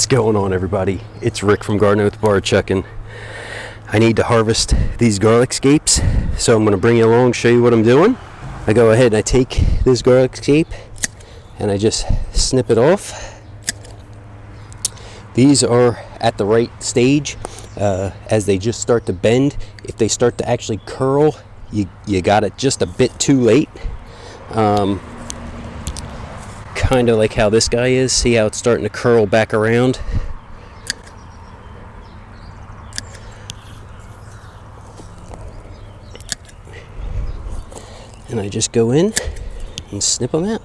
What's going on, everybody? It's Rick from Gardening with Barchuckin. I need to harvest these garlic scapes, so I'm going to bring you along, show you what I'm doing. I go ahead and I take this garlic scape and I just snip it off. These are at the right stage as they just start to bend. If they start to actually curl, you got it just a bit too late. Kind of like how this guy is. See how it's starting to curl back around? And I just go in and snip them out.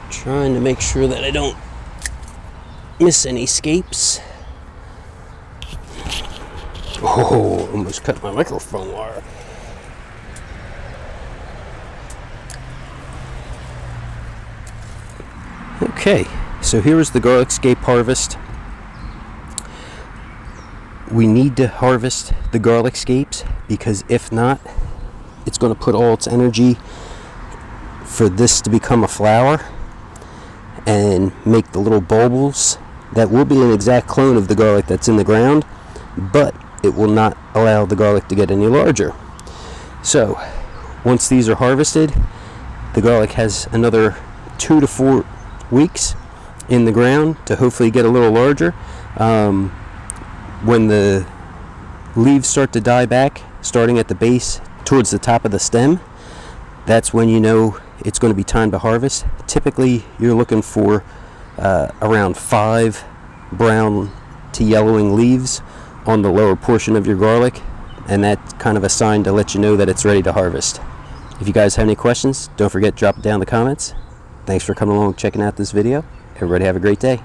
Trying to make sure that I don't miss any scapes. Oh, almost cut my microphone wire. Okay, so here's the garlic scape harvest. We need to harvest the garlic scapes because if not, it's going to put all its energy for this to become a flower and make the little bulbils that will be an exact clone of the garlic that's in the ground, but it will not allow the garlic to get any larger. So once these are harvested, the garlic has another 2 to 4 weeks in the ground to hopefully get a little larger. When the leaves start to die back, starting at the base towards the top of the stem, that's when you know it's going to be time to harvest. Typically, you're looking for around 5 brown to yellowing leaves on the lower portion of your garlic, and that's kind of a sign to let you know that it's ready to harvest. If you guys have any questions, don't forget to drop it down in the comments. Thanks for coming along and checking out this video. Everybody have a great day.